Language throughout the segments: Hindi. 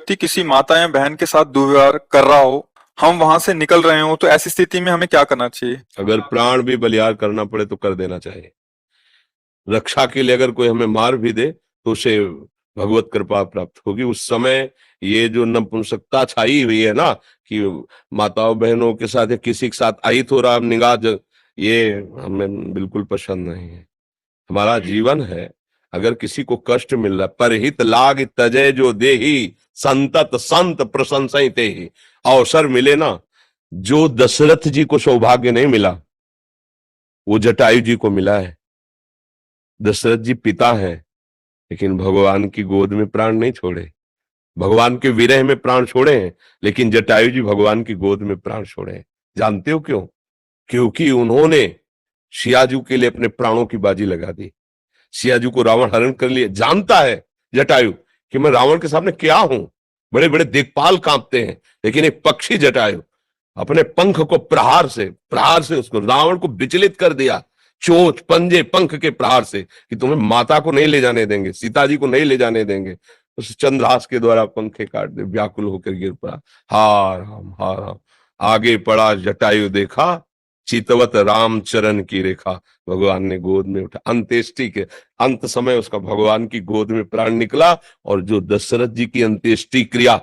व्यक्ति किसी माता या बहन के साथ दुर्व्यवहार कर रहा हो, हम वहां से निकल रहे हो, तो ऐसी स्थिति में हमें क्या करना चाहिए? अगर प्राण भी बलिहार करना पड़े तो कर देना चाहिए। रक्षा के लिए अगर कोई हमें मार भी दे तो उसे भगवत कृपा प्राप्त होगी। उस समय ये जो नपुंसकता छाई हुई है ना, कि माताओं बहनों के साथ या किसी के साथ अहित हो रहा निगाह, ये हमें बिल्कुल पसंद नहीं है। हमारा जीवन है, अगर किसी को कष्ट मिल रहा, परहित लाग तजय जो देही, संतत संत प्रशंसई तेहि। अवसर मिले ना, जो दशरथ जी को सौभाग्य नहीं मिला वो जटायु जी को मिला है। दशरथ जी पिता हैं, लेकिन भगवान की गोद में प्राण नहीं छोड़े। भगवान के विरह में प्राण छोड़े हैं, लेकिन जटायु जी भगवान की गोद में प्राण छोड़े हैं। जानते हो क्यों? क्योंकि उन्होंने सियाजू के लिए अपने प्राणों की बाजी लगा दी। सियाजू को रावण हरण कर लिए। जानता है जटायु कि मैं रावण के सामने क्या हूं, बड़े बड़े दिक्पाल कांपते हैं, लेकिन एक पक्षी जटायु अपने पंख को प्रहार से उसको रावण को विचलित कर दिया। चोंच पंजे पंख के प्रहार से, कि तुम्हें माता को नहीं ले जाने देंगे, सीता जी को नहीं ले जाने देंगे। उस चंद्रहास के द्वारा पंखे काट दे, व्याकुल होकर गिर पड़ा। हार हम हार हम। आगे पड़ा जटायु देखा, चितवत राम चरण की रेखा। भगवान ने गोद में उठा, अंत्येष्टि के अंत समय उसका भगवान की गोद में प्राण निकला। और जो दशरथ जी की अंत्येष्टि क्रिया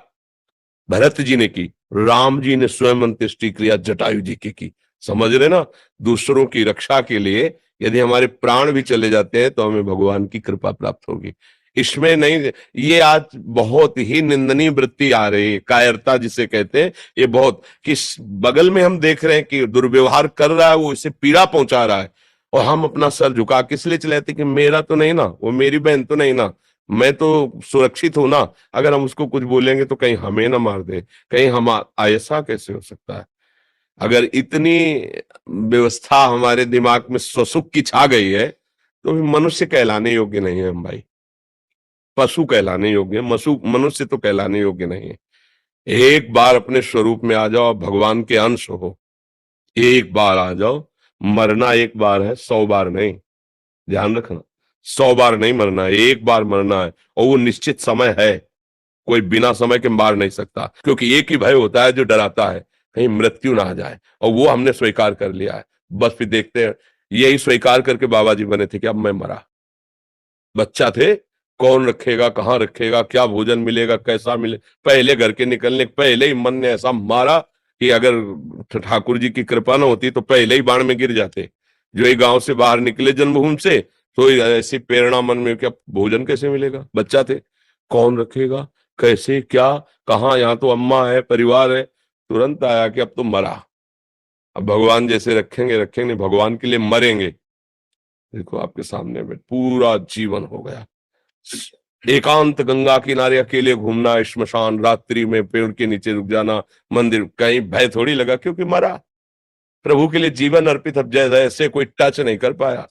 भरत जी ने की, राम जी ने स्वयं अंत्येष्टि क्रिया जटायु जी की। समझ रहे ना? दूसरों की रक्षा के लिए यदि हमारे प्राण भी चले जाते हैं तो हमें भगवान की कृपा प्राप्त होगी। इसमें नहीं, ये आज बहुत ही निंदनीय वृत्ति आ रही है, कायरता जिसे कहते हैं। ये बहुत, किस बगल में हम देख रहे हैं कि दुर्व्यवहार कर रहा है, वो इसे पीड़ा पहुंचा रहा है, और हम अपना सर झुका किस लिए चले जाते कि मेरा तो नहीं ना, वो मेरी बहन तो नहीं ना, मैं तो सुरक्षित हूं ना। अगर हम उसको कुछ बोलेंगे तो कहीं हमें ना मार दे, कहीं हम, ऐसा कैसे हो सकता है? अगर इतनी व्यवस्था हमारे दिमाग में स्वसुख की छा गई है तो मनुष्य कहलाने योग्य नहीं है हम भाई। पशु कहलाने योग्य है, मनुष्य तो कहलाने योग्य नहीं है। एक बार अपने स्वरूप में आ जाओ, भगवान के अंश हो, एक बार आ जाओ। मरना एक बार है, 100 बार नहीं। ध्यान रखना, 100 बार नहीं मरना है, एक बार मरना है, और वो निश्चित समय है। कोई बिना समय के मार नहीं सकता, क्योंकि एक ही भय होता है जो डराता है, कहीं मृत्यु ना आ जाए, और वो हमने स्वीकार कर लिया है। बस फिर देखते हैं, यही स्वीकार करके बाबा जी बने थे कि अब मैं मरा। बच्चा थे, कौन रखेगा, कहाँ रखेगा, क्या भोजन मिलेगा, कैसा मिले, पहले घर के निकलने पहले ही मन ने ऐसा मारा कि अगर ठाकुर जी की कृपा न होती तो पहले ही बाण में गिर जाते। जो ये गांव से बाहर निकले जन्मभूमि से, तो ऐसी प्रेरणा मन में क्या भोजन कैसे मिलेगा। बच्चा थे, कौन रखेगा, कैसे, क्या, कहाँ, यहाँ तो अम्मा है, परिवार है। तुरंत आया कि अब तो मरा, अब भगवान जैसे रखेंगे रखेंगे, भगवान के लिए मरेंगे। देखो आपके सामने में पूरा जीवन हो गया। एकांत गंगा किनारे अकेले घूमना, श्मशान, रात्रि में पेड़ के नीचे रुक जाना, मंदिर, कहीं भय थोड़ी लगा, क्योंकि मरा। प्रभु के लिए जीवन अर्पित, अब जैसे ऐसे कोई टच नहीं कर पाया।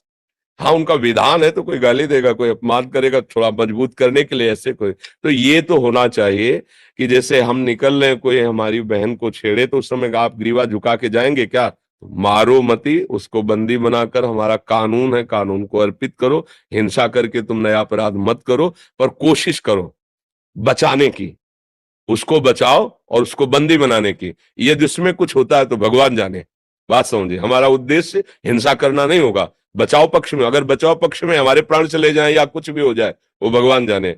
हाँ, उनका विधान है तो कोई गाली देगा, कोई अपमान करेगा, थोड़ा मजबूत करने के लिए ऐसे कोई। तो ये तो होना चाहिए कि जैसे हम निकल रहे, कोई हमारी बहन को छेड़े तो उस समय आप ग्रीवा झुका के जाएंगे क्या? मारो मती, उसको बंदी बनाकर, हमारा कानून है, कानून को अर्पित करो। हिंसा करके तुम नया अपराध मत करो, पर कोशिश करो बचाने की। उसको बचाओ और उसको बंदी बनाने की। यदि उसमें कुछ होता है तो भगवान जाने। बात समझे, हमारा उद्देश्य हिंसा करना नहीं होगा, बचाव पक्ष में। अगर बचाव पक्ष में हमारे प्राण चले जाएं या कुछ भी हो जाए, वो भगवान जाने।